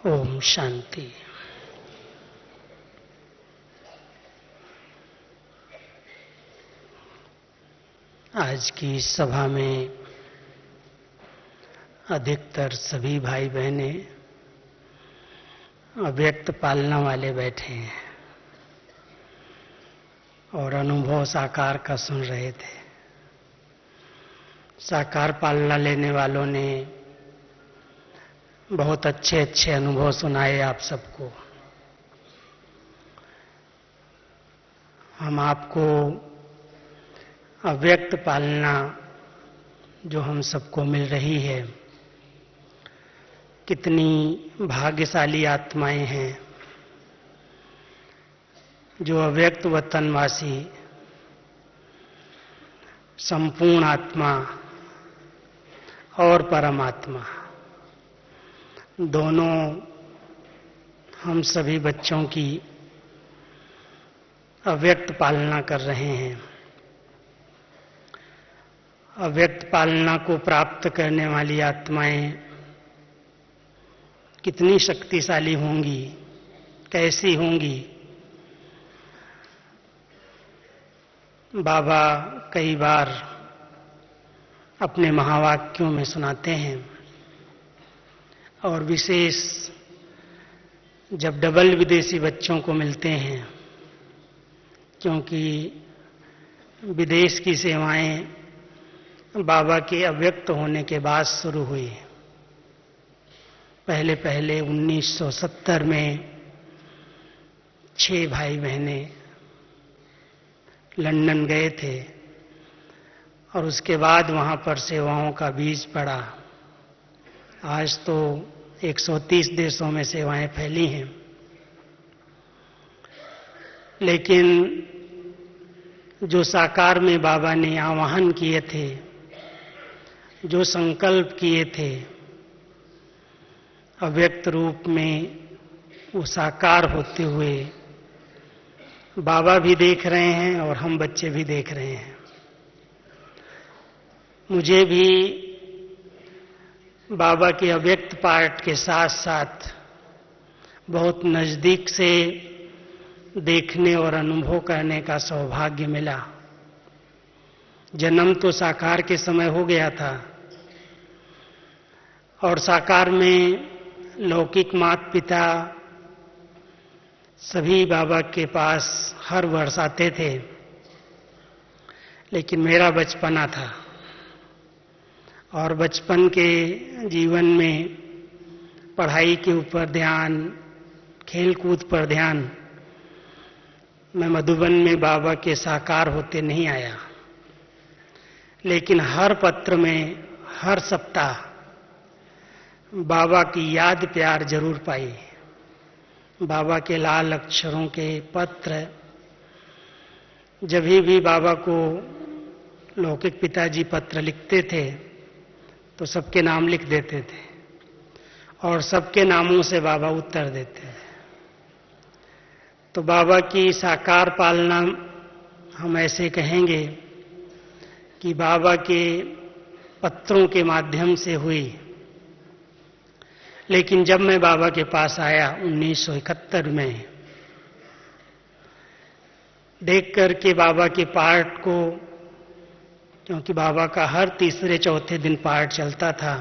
ओम शांति। आज की सभा में अधिकतर सभी भाई बहनें अव्यक्त पालना वाले बैठे हैं और अनुभव साकार का सुन रहे थे। साकार पालना लेने वालों ने बहुत अच्छे अच्छे अनुभव सुनाए आप सबको। हम आपको अव्यक्त पालना जो हम सबको मिल रही है, कितनी भाग्यशाली आत्माएं हैं जो अव्यक्त वतनवासी संपूर्ण आत्मा और परमात्मा दोनों हम सभी बच्चों की अव्यक्त पालना कर रहे हैं। अव्यक्त पालना को प्राप्त करने वाली आत्माएं कितनी शक्तिशाली होंगी, कैसी होंगी। बाबा कई बार अपने महावाक्यों में सुनाते हैं और विशेष जब डबल विदेशी बच्चों को मिलते हैं, क्योंकि विदेश की सेवाएं बाबा के अव्यक्त होने के बाद शुरू हुई। पहले 1970 में 6 भाई बहनें लंदन गए थे और उसके बाद वहां पर सेवाओं का बीज पड़ा। आज तो 130 देशों में सेवाएं फैली हैं, लेकिन जो साकार में बाबा ने आह्वान किए थे, जो संकल्प किए थे, अव्यक्त रूप में वो साकार होते हुए बाबा भी देख रहे हैं और हम बच्चे भी देख रहे हैं। मुझे भी बाबा के अव्यक्त पार्ट के साथ साथ बहुत नजदीक से देखने और अनुभव करने का सौभाग्य मिला। जन्म तो साकार के समय हो गया था और साकार में लौकिक माता पिता सभी बाबा के पास हर वर्ष आते थे, लेकिन मेरा बचपना था और बचपन के जीवन में पढ़ाई के ऊपर ध्यान, खेल कूद पर ध्यान, मैं मधुबन में बाबा के साकार होते नहीं आया। लेकिन हर पत्र में हर सप्ताह बाबा की याद प्यार जरूर पाई। बाबा के लाल अक्षरों के पत्र, जब भी बाबा को लौकिक पिताजी पत्र लिखते थे तो सबके नाम लिख देते थे और सबके नामों से बाबा उत्तर देते थे। तो बाबा की साकार पालना हम ऐसे कहेंगे कि बाबा के पत्रों के माध्यम से हुई। लेकिन जब मैं बाबा के पास आया 1971 में, देख करके बाबा के पाठ को, क्योंकि बाबा का हर तीसरे चौथे दिन पाठ चलता था।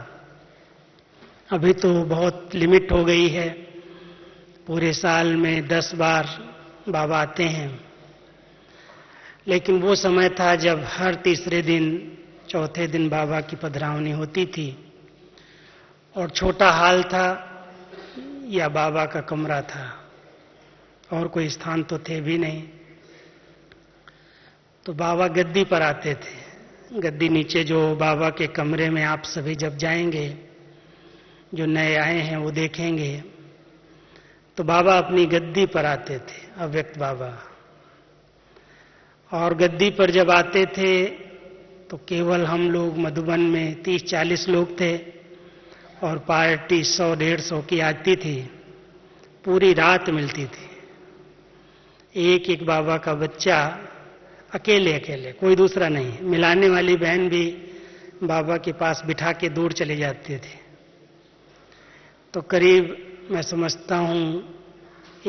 अभी तो बहुत लिमिट हो गई है, पूरे साल में 10 बार बाबा आते हैं, लेकिन वो समय था जब हर तीसरे दिन चौथे दिन बाबा की पधरावनी होती थी और छोटा हाल था या बाबा का कमरा था और कोई स्थान तो थे भी नहीं। तो बाबा गद्दी पर आते थे। गद्दी नीचे जो बाबा के कमरे में आप सभी जब जाएंगे, जो नए आए हैं वो देखेंगे, तो बाबा अपनी गद्दी पर आते थे, अव्यक्त बाबा। और गद्दी पर जब आते थे तो केवल हम लोग मधुबन में 30-40 लोग थे और पार्टी 100-150 की आती थी। पूरी रात मिलती थी। एक एक बाबा का बच्चा अकेले अकेले, कोई दूसरा नहीं। मिलाने वाली बहन भी बाबा के पास बिठा के दूर चले जाते थे। तो करीब मैं समझता हूँ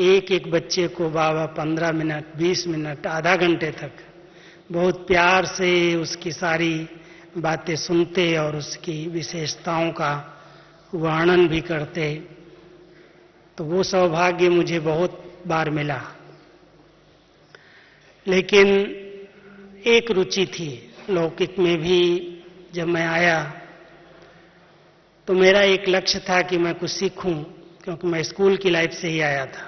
एक एक बच्चे को बाबा 15 मिनट, 20 मिनट, आधा घंटे तक बहुत प्यार से उसकी सारी बातें सुनते और उसकी विशेषताओं का वर्णन भी करते। तो वो सौभाग्य मुझे बहुत बार मिला। लेकिन एक रुचि थी लौकिक में भी। जब मैं आया तो मेरा एक लक्ष्य था कि मैं कुछ सीखूं, क्योंकि मैं स्कूल की लाइफ से ही आया था।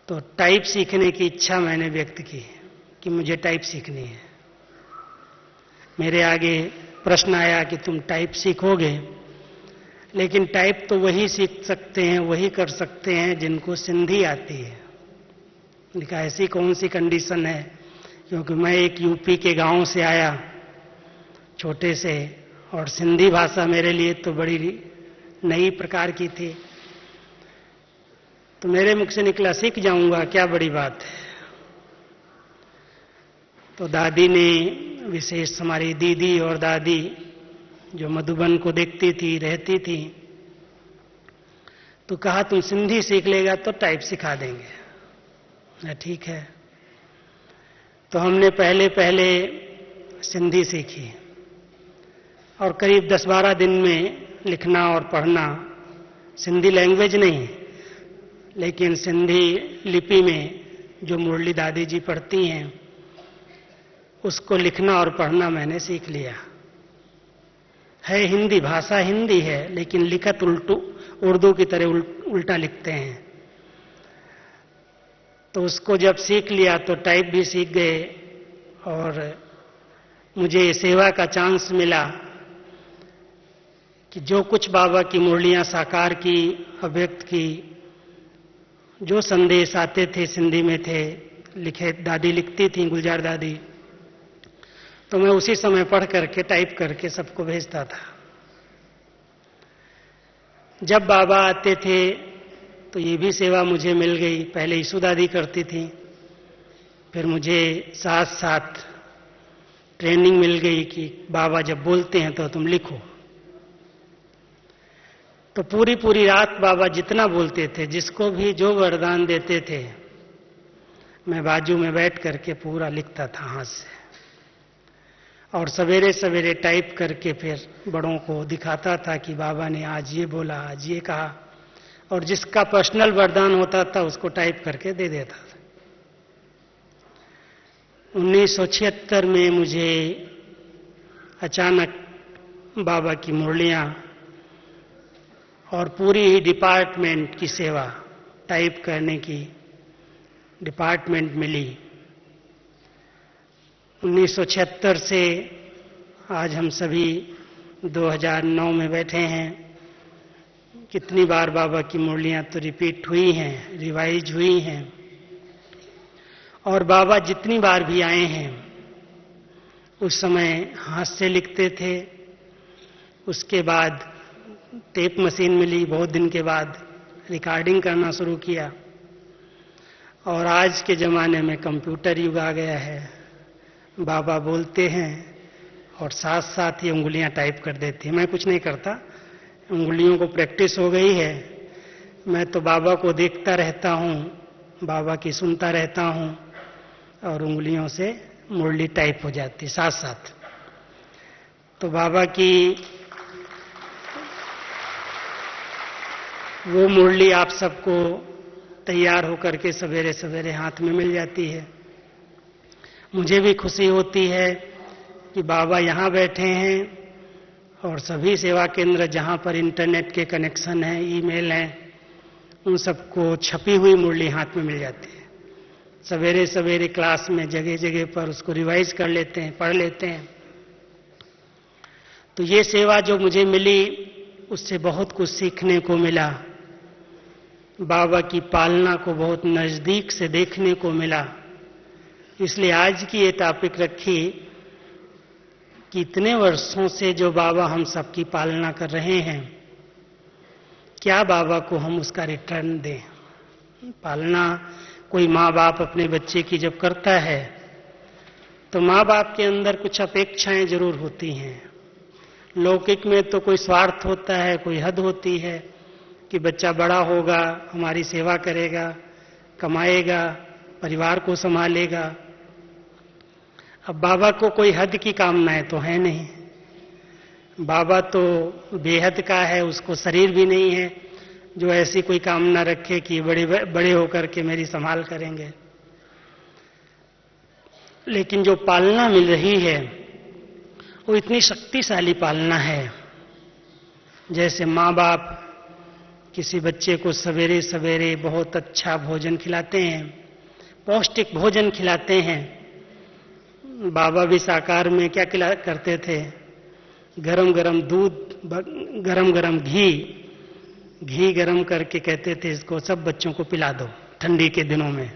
तो टाइप सीखने की इच्छा मैंने व्यक्त की कि मुझे टाइप सीखनी है। मेरे आगे प्रश्न आया कि तुम टाइप सीखोगे, लेकिन टाइप तो वही सीख सकते हैं, वही कर सकते हैं जिनको सिंधी आती है। लिखा ऐसी कौन सी कंडीशन है, क्योंकि मैं एक यूपी के गांव से आया, छोटे से, और सिंधी भाषा मेरे लिए तो बड़ी नई प्रकार की थी। तो मेरे मुख से निकला सीख जाऊंगा, क्या बड़ी बात है। तो दादी ने, विशेष हमारी दीदी और दादी जो मधुबन को देखती थी, रहती थी, तो कहा तुम सिंधी सीख लेगा तो टाइप सिखा देंगे। ठीक है। तो हमने पहले पहले सिंधी सीखी और करीब 10-12 दिन में लिखना और पढ़ना, सिंधी लैंग्वेज नहीं लेकिन सिंधी लिपि में जो मुरली दादी जी पढ़ती हैं उसको लिखना और पढ़ना मैंने सीख लिया। है हिंदी, भाषा हिंदी है, लेकिन लिखत उर्दू की तरह उल्टा लिखते हैं। तो उसको जब सीख लिया तो टाइप भी सीख गए और मुझे सेवा का चांस मिला कि जो कुछ बाबा की मुरलियां साकार की, अव्यक्त की, जो संदेश आते थे सिंधी में थे, लिखे दादी लिखती थी, गुलजार दादी, तो मैं उसी समय पढ़ करके टाइप करके सबको भेजता था। जब बाबा आते थे तो ये भी सेवा मुझे मिल गई। पहले ईसु दादी करती थी, फिर मुझे साथ साथ ट्रेनिंग मिल गई कि बाबा जब बोलते हैं तो तुम लिखो। तो पूरी पूरी रात बाबा जितना बोलते थे, जिसको भी जो वरदान देते थे, मैं बाजू में बैठ करके पूरा लिखता था हाथ से, और सवेरे सवेरे टाइप करके फिर बड़ों को दिखाता था कि बाबा ने आज ये बोला, आज ये कहा, और जिसका पर्सनल वरदान होता था उसको टाइप करके दे देता था। 1976 में मुझे अचानक बाबा की मुरलियां और पूरी ही डिपार्टमेंट की सेवा, टाइप करने की डिपार्टमेंट मिली। 1976 से आज हम सभी 2009 में बैठे हैं। कितनी बार बाबा की मुरलियां तो रिपीट हुई हैं, रिवाइज हुई हैं, और बाबा जितनी बार भी आए हैं उस समय हाथ से लिखते थे। उसके बाद टेप मशीन मिली, बहुत दिन के बाद रिकॉर्डिंग करना शुरू किया, और आज के ज़माने में कंप्यूटर युग आ गया है। बाबा बोलते हैं और साथ साथ ही उंगलियां टाइप कर देती हैं। मैं कुछ नहीं करता, उंगलियों को प्रैक्टिस हो गई है। मैं तो बाबा को देखता रहता हूँ, बाबा की सुनता रहता हूँ, और उंगलियों से मुरली टाइप हो जाती साथ साथ। तो बाबा की वो मुरली आप सबको तैयार होकर के सवेरे सवेरे हाथ में मिल जाती है। मुझे भी खुशी होती है कि बाबा यहाँ बैठे हैं और सभी सेवा केंद्र जहाँ पर इंटरनेट के कनेक्शन हैं, ईमेल हैं, उन सबको छपी हुई मुरली हाथ में मिल जाती है। सवेरे सवेरे क्लास में जगह जगह पर उसको रिवाइज कर लेते हैं, पढ़ लेते हैं। तो ये सेवा जो मुझे मिली उससे बहुत कुछ सीखने को मिला। बाबा की पालना को बहुत नजदीक से देखने को मिला। इसलिए आज की ये टॉपिक रखी कि इतने वर्षों से जो बाबा हम सबकी पालना कर रहे हैं, क्या बाबा को हम उसका रिटर्न दें। पालना कोई माँ बाप अपने बच्चे की जब करता है तो माँ बाप के अंदर कुछ अपेक्षाएं जरूर होती हैं। लौकिक में तो कोई स्वार्थ होता है, कोई हद होती है कि बच्चा बड़ा होगा, हमारी सेवा करेगा, कमाएगा, परिवार को संभालेगा। अब बाबा को कोई हद की कामनाएं तो है नहीं। बाबा तो बेहद का है, उसको शरीर भी नहीं है जो ऐसी कोई कामना रखे कि बड़े बड़े होकर के मेरी संभाल करेंगे। लेकिन जो पालना मिल रही है वो इतनी शक्तिशाली पालना है। जैसे माँ बाप किसी बच्चे को सवेरे सवेरे बहुत अच्छा भोजन खिलाते हैं, पौष्टिक भोजन खिलाते हैं। बाबा भी साकार में क्या करते थे? गरम गरम दूध, गरम गरम घी गरम करके कहते थे इसको सब बच्चों को पिला दो ठंडी के दिनों में।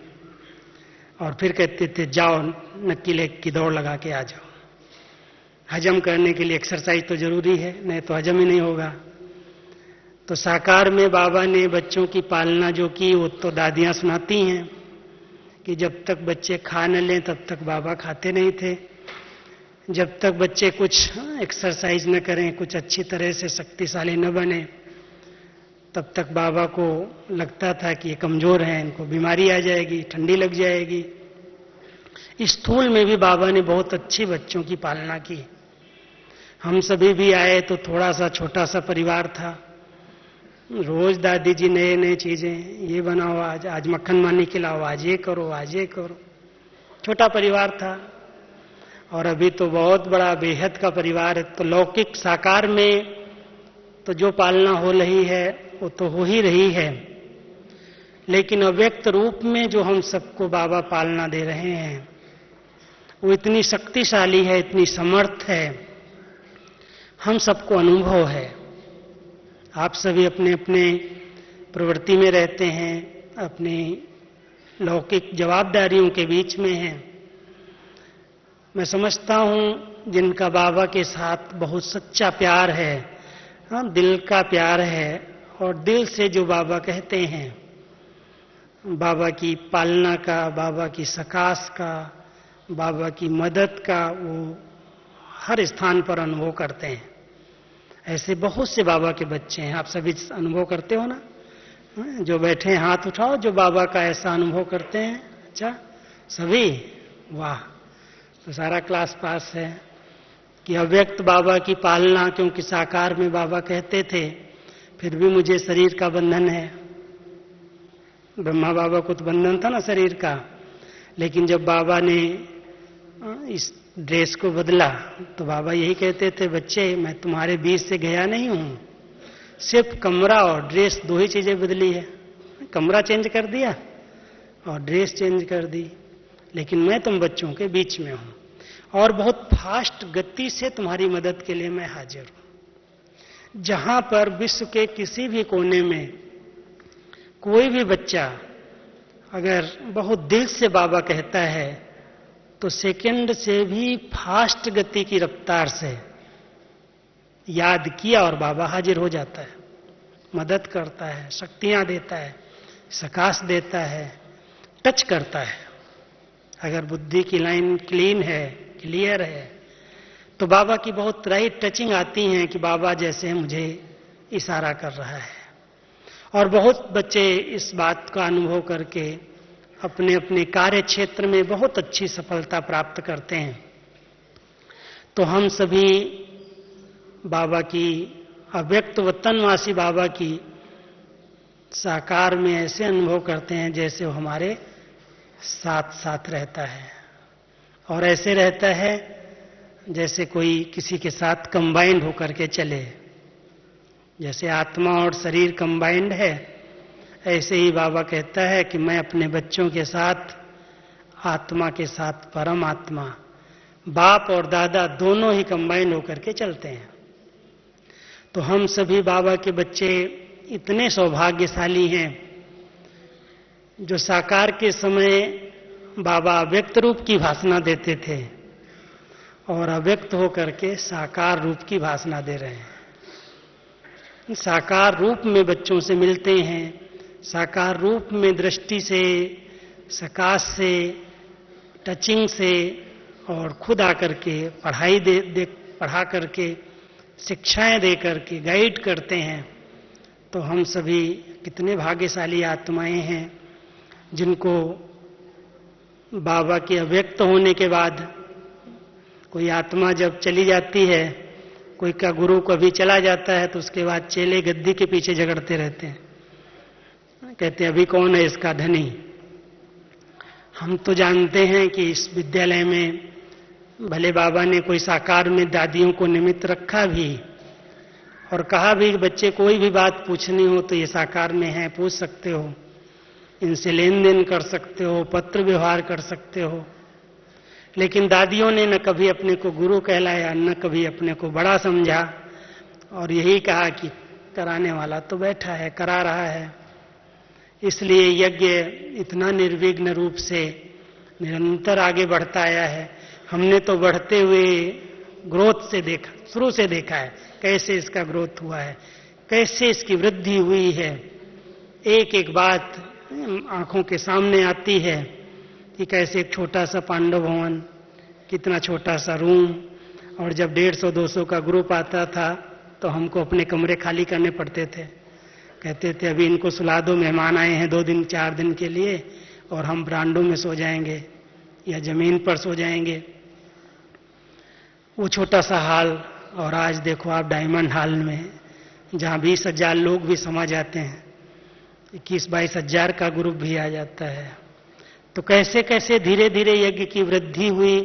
और फिर कहते थे जाओ नक्की लेक की दौड़ लगा के आ जाओ। हजम करने के लिए एक्सरसाइज तो जरूरी है, नहीं तो हजम ही नहीं होगा। तो साकार में बाबा ने बच्चों की पालना जो की वो तो दादियां सुनाती हैं कि जब तक बच्चे खा न लें तब तक बाबा खाते नहीं थे। जब तक बच्चे कुछ एक्सरसाइज न करें, कुछ अच्छी तरह से शक्तिशाली न बने, तब तक बाबा को लगता था कि ये कमजोर हैं, इनको बीमारी आ जाएगी, ठंडी लग जाएगी। स्थूल में भी बाबा ने बहुत अच्छी बच्चों की पालना की। हम सभी भी आए तो थोड़ा सा छोटा सा परिवार था। रोज दादी जी नए नए चीजें, ये बनाओ आज मक्खन मानी खिलाओ, आज ये करो, आज ये करो। छोटा परिवार था। और अभी तो बहुत बड़ा बेहद का परिवार है। तो लौकिक साकार में तो जो पालना हो रही है वो तो हो ही रही है, लेकिन अव्यक्त रूप में जो हम सबको बाबा पालना दे रहे हैं वो इतनी शक्तिशाली है, इतनी समर्थ है, हम सबको अनुभव है। आप सभी अपने अपने प्रवृत्ति में रहते हैं, अपनी लौकिक जवाबदारियों के बीच में हैं। मैं समझता हूं जिनका बाबा के साथ बहुत सच्चा प्यार है, दिल का प्यार है, और दिल से जो बाबा कहते हैं, बाबा की पालना का, बाबा की सकाश का, बाबा की मदद का वो हर स्थान पर अनुभव करते हैं। ऐसे बहुत से बाबा के बच्चे हैं, आप सभी अनुभव करते हो ना? जो बैठे हैं हाथ उठाओ जो बाबा का ऐसा अनुभव करते हैं। अच्छा, सभी? वाह, तो सारा क्लास पास है कि अव्यक्त बाबा की पालना, क्योंकि साकार में बाबा कहते थे फिर भी मुझे शरीर का बंधन है। ब्रह्मा बाबा को तो बंधन था ना शरीर का, लेकिन जब बाबा ने इस ड्रेस को बदला तो बाबा यही कहते थे, बच्चे मैं तुम्हारे बीच से गया नहीं हूं, सिर्फ कमरा और ड्रेस दो ही चीजें बदली है। कमरा चेंज कर दिया और ड्रेस चेंज कर दी, लेकिन मैं तुम बच्चों के बीच में हूं और बहुत फास्ट गति से तुम्हारी मदद के लिए मैं हाजिर हूं। जहां पर विश्व के किसी भी कोने में कोई भी बच्चा अगर बहुत दिल से बाबा कहता है तो सेकंड से भी फास्ट गति की रफ्तार से याद किया और बाबा हाजिर हो जाता है, मदद करता है, शक्तियां देता है, सकाश देता है, टच करता है। अगर बुद्धि की लाइन क्लीन है, क्लियर है, तो बाबा की बहुत राइट टचिंग आती हैं कि बाबा जैसे मुझे इशारा कर रहा है। और बहुत बच्चे इस बात का अनुभव करके अपने अपने कार्य क्षेत्र में बहुत अच्छी सफलता प्राप्त करते हैं। तो हम सभी बाबा की, अव्यक्त वतनवासी बाबा की साकार में ऐसे अनुभव करते हैं जैसे वो हमारे साथ साथ रहता है, और ऐसे रहता है जैसे कोई किसी के साथ कंबाइंड होकर के चले। जैसे आत्मा और शरीर कंबाइंड है, ऐसे ही बाबा कहता है कि मैं अपने बच्चों के साथ, आत्मा के साथ परमात्मा, बाप और दादा दोनों ही कंबाइंड होकर के चलते हैं। तो हम सभी बाबा के बच्चे इतने सौभाग्यशाली हैं जो साकार के समय बाबा अव्यक्त रूप की भाषणा देते थे और अव्यक्त होकर के साकार रूप की भाषणा दे रहे हैं। साकार रूप में बच्चों से मिलते हैं, साकार रूप में दृष्टि से, सकाश से, टचिंग से, और खुद आकर के पढ़ा करके शिक्षाएं देकर के गाइड करते हैं, तो हम सभी कितने भाग्यशाली आत्माएं हैं जिनको बाबा के अव्यक्त होने के बाद, कोई आत्मा जब चली जाती है, कोई का गुरु कभी चला जाता है, तो उसके बाद चेले गद्दी के पीछे झगड़ते रहते हैं, कहते हैं अभी कौन है इसका धनी। हम तो जानते हैं कि इस विद्यालय में भले बाबा ने कोई साकार में दादियों को निमित्त रखा भी और कहा भी बच्चे कोई भी बात पूछनी हो तो ये साकार में है, पूछ सकते हो, इनसे लेन देन कर सकते हो, पत्र व्यवहार कर सकते हो। लेकिन दादियों ने न कभी अपने को गुरु कहलाया, न कभी अपने को बड़ा समझा, और यही कहा कि कराने वाला तो बैठा है, करा रहा है। इसलिए यज्ञ इतना निर्विघ्न रूप से निरंतर आगे बढ़ता आया है। हमने तो बढ़ते हुए ग्रोथ से देखा, शुरू से देखा है कैसे इसका ग्रोथ हुआ है, कैसे इसकी वृद्धि हुई है। एक एक बात आंखों के सामने आती है कि कैसे एक छोटा सा पांडव भवन, कितना छोटा सा रूम, और जब 150-200 का ग्रुप आता था तो हमको अपने कमरे खाली करने पड़ते थे। कहते थे अभी इनको सुला दो, मेहमान आए हैं 2 दिन 4 दिन के लिए, और हम बरांडों में सो जाएंगे या जमीन पर सो जाएंगे। वो छोटा सा हाल, और आज देखो आप डायमंड हॉल में, जहां 20,000 लोग भी समा जाते हैं, 21-22 हजार का ग्रुप भी आ जाता है। तो कैसे कैसे धीरे धीरे यज्ञ की वृद्धि हुई,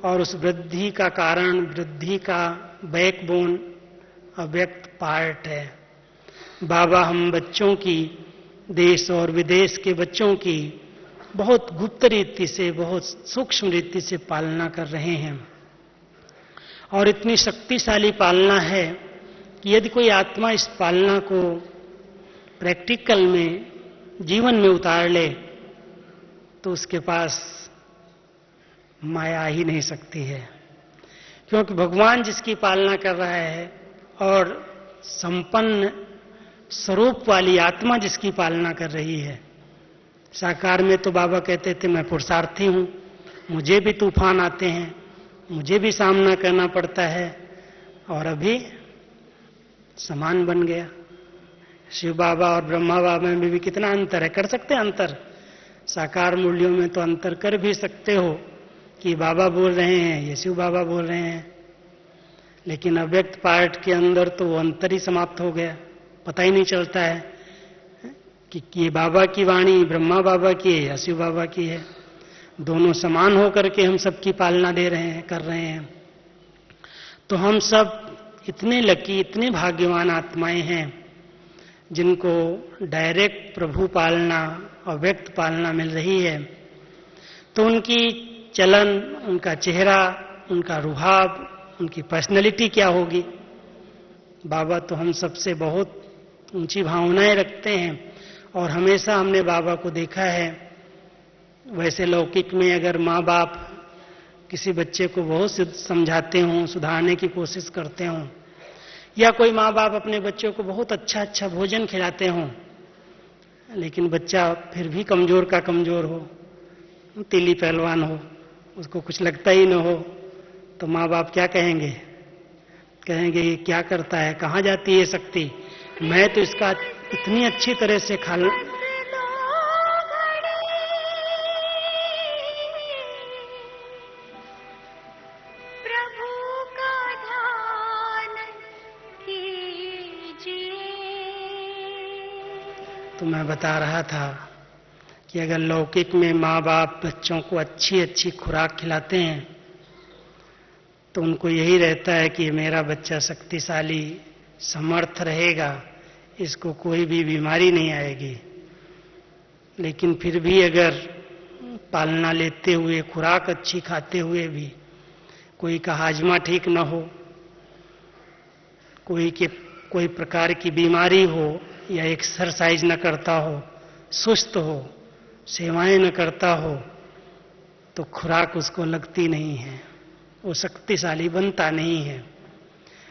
और उस वृद्धि का कारण, वृद्धि का बैकबोन अव्यक्त पार्ट है। बाबा हम बच्चों की, देश और विदेश के बच्चों की बहुत गुप्त रीति से, बहुत सूक्ष्म रीति से पालना कर रहे हैं, और इतनी शक्तिशाली पालना है कि यदि कोई आत्मा इस पालना को प्रैक्टिकल में, जीवन में उतार ले, तो उसके पास माया आ ही नहीं सकती है। क्योंकि भगवान जिसकी पालना कर रहा है और संपन्न स्वरूप वाली आत्मा जिसकी पालना कर रही है। साकार में तो बाबा कहते थे मैं पुरुषार्थी हूं, मुझे भी तूफान आते हैं, मुझे भी सामना करना पड़ता है, और अभी समान बन गया। शिव बाबा और ब्रह्मा बाबा में भी कितना अंतर है, कर सकते हैं अंतर। साकार मूल्यों में तो अंतर कर भी सकते हो कि बाबा बोल रहे हैं, ये शिव बाबा बोल रहे हैं, लेकिन अव्यक्त पार्ट के अंदर तो वो अंतर ही समाप्त हो गया। पता ही नहीं चलता है कि ये बाबा की वाणी ब्रह्मा बाबा की है या शिव बाबा की है। दोनों समान होकर के हम सबकी पालना दे रहे हैं, कर रहे हैं। तो हम सब इतने लकी, इतने भाग्यवान आत्माएं हैं जिनको डायरेक्ट प्रभु पालना, अव्यक्त पालना मिल रही है। तो उनकी चलन, उनका चेहरा, उनका रुहाब, उनकी पर्सनैलिटी क्या होगी। बाबा तो हम सबसे बहुत ऊंची भावनाएं रखते हैं, और हमेशा हमने बाबा को देखा है। वैसे लौकिक में अगर माँ बाप किसी बच्चे को बहुत समझाते हों, सुधारने की कोशिश करते हों, या कोई माँ बाप अपने बच्चों को बहुत अच्छा अच्छा भोजन खिलाते हों, लेकिन बच्चा फिर भी कमजोर का कमजोर हो, तीली पहलवान हो, उसको कुछ लगता ही न हो, तो माँ बाप क्या कहेंगे? कहेंगे ये क्या करता है, कहाँ जाती है शक्ति, मैं तो इसका इतनी अच्छी तरह से तो मैं बता रहा था कि अगर लौकिक में माँ बाप बच्चों को अच्छी अच्छी खुराक खिलाते हैं तो उनको यही रहता है कि मेरा बच्चा शक्तिशाली, समर्थ रहेगा, इसको कोई भी बीमारी नहीं आएगी। लेकिन फिर भी अगर पालना लेते हुए, खुराक अच्छी खाते हुए भी कोई का हाजमा ठीक न हो, कोई प्रकार की बीमारी हो, या एक्सरसाइज न करता हो, सुस्त हो, सेवाएं न करता हो, तो खुराक उसको लगती नहीं है, वो शक्तिशाली बनता नहीं है।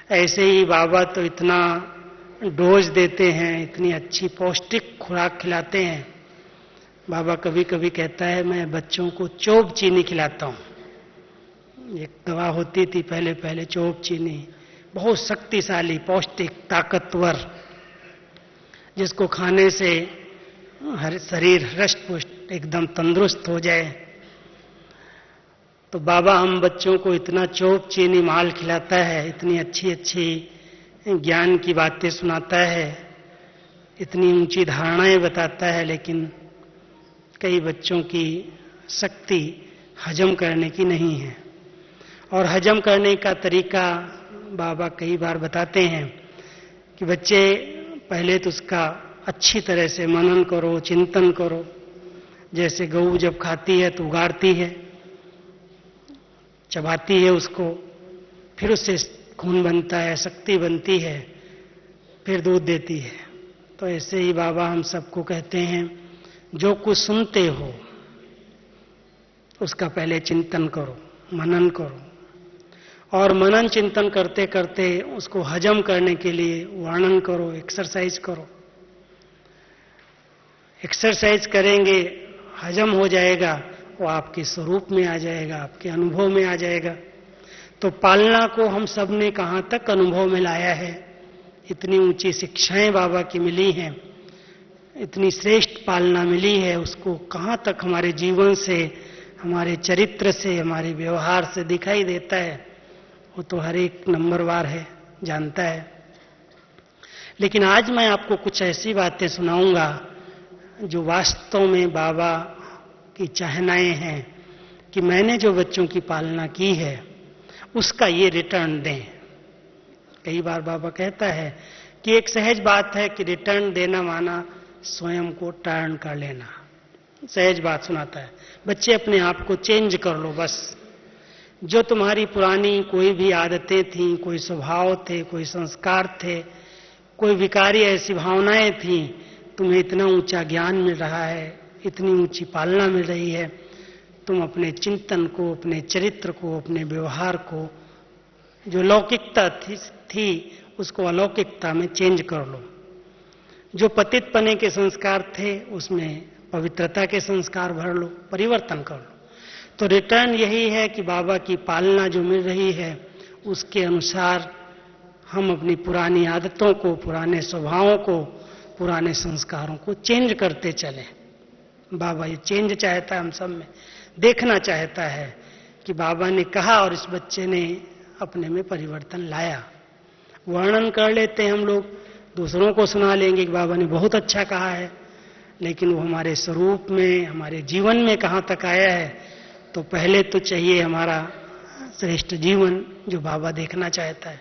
ऐसे ही बाबा तो इतना डोज देते हैं, इतनी अच्छी पौष्टिक खुराक खिलाते हैं। बाबा कभी कभी कहता है मैं बच्चों को चोप चीनी खिलाता हूं। एक दवा होती थी पहले चोप चीनी, बहुत शक्तिशाली, पौष्टिक, ताकतवर, जिसको खाने से हर शरीर हृष्ट पुष्ट एकदम तंदुरुस्त हो जाए। तो बाबा हम बच्चों को इतना चोप चीनी माल खिलाता है, इतनी अच्छी अच्छी ज्ञान की बातें सुनाता है, इतनी ऊंची धारणाएं बताता है, लेकिन कई बच्चों की शक्ति हजम करने की नहीं है। और हजम करने का तरीका बाबा कई बार बताते हैं कि बच्चे पहले तो उसका अच्छी तरह से मनन करो, चिंतन करो। जैसे गऊ जब खाती है तो उगाड़ती है, चबाती है उसको, फिर उससे खून बनता है, शक्ति बनती है, फिर दूध देती है। तो ऐसे ही बाबा हम सबको कहते हैं, जो कुछ सुनते हो उसका पहले चिंतन करो, मनन करो, और मनन चिंतन करते करते उसको हजम करने के लिए वर्णन करो, एक्सरसाइज करो। एक्सरसाइज करेंगे, हजम हो जाएगा, वो आपके स्वरूप में आ जाएगा, आपके अनुभव में आ जाएगा। तो पालना को हम सब ने कहां तक अनुभव में लाया है, इतनी ऊंची शिक्षाएं बाबा की मिली हैं, इतनी श्रेष्ठ पालना मिली है, उसको कहां तक हमारे जीवन से, हमारे चरित्र से, हमारे व्यवहार से दिखाई देता है, वो तो हर एक नंबरवार है, जानता है। लेकिन आज मैं आपको कुछ ऐसी बातें सुनाऊंगा जो वास्तव में बाबा की चाहनाएं हैं कि मैंने जो बच्चों की पालना की है उसका ये रिटर्न दें। कई बार बाबा कहता है कि एक सहज बात है कि रिटर्न देना माना स्वयं को टर्न कर लेना, सहज बात सुनाता है। बच्चे अपने आप को चेंज कर लो बस। जो तुम्हारी पुरानी कोई भी आदतें थीं, कोई स्वभाव थे, कोई संस्कार थे, कोई विकारी ऐसी भावनाएं थीं, तुम्हें इतना ऊंचा ज्ञान मिल रहा है, इतनी ऊंची पालना मिल रही है, तुम अपने चिंतन को, अपने चरित्र को, अपने व्यवहार को, जो लौकिकता थी उसको अलौकिकता में चेंज कर लो। जो पतित पने के संस्कार थे उसमें पवित्रता के संस्कार भर लो, परिवर्तन कर लो। तो रिटर्न यही है कि बाबा की पालना जो मिल रही है उसके अनुसार हम अपनी पुरानी आदतों को, पुराने स्वभावों को, पुराने संस्कारों को चेंज करते चलें। बाबा ये चेंज चाहता है, हम सब में देखना चाहता है कि बाबा ने कहा और इस बच्चे ने अपने में परिवर्तन लाया। वर्णन कर लेते हैं हम लोग, दूसरों को सुना लेंगे कि बाबा ने बहुत अच्छा कहा है, लेकिन वो हमारे स्वरूप में, हमारे जीवन में कहां तक आया है, तो पहले तो चाहिए हमारा श्रेष्ठ जीवन जो बाबा देखना चाहता है।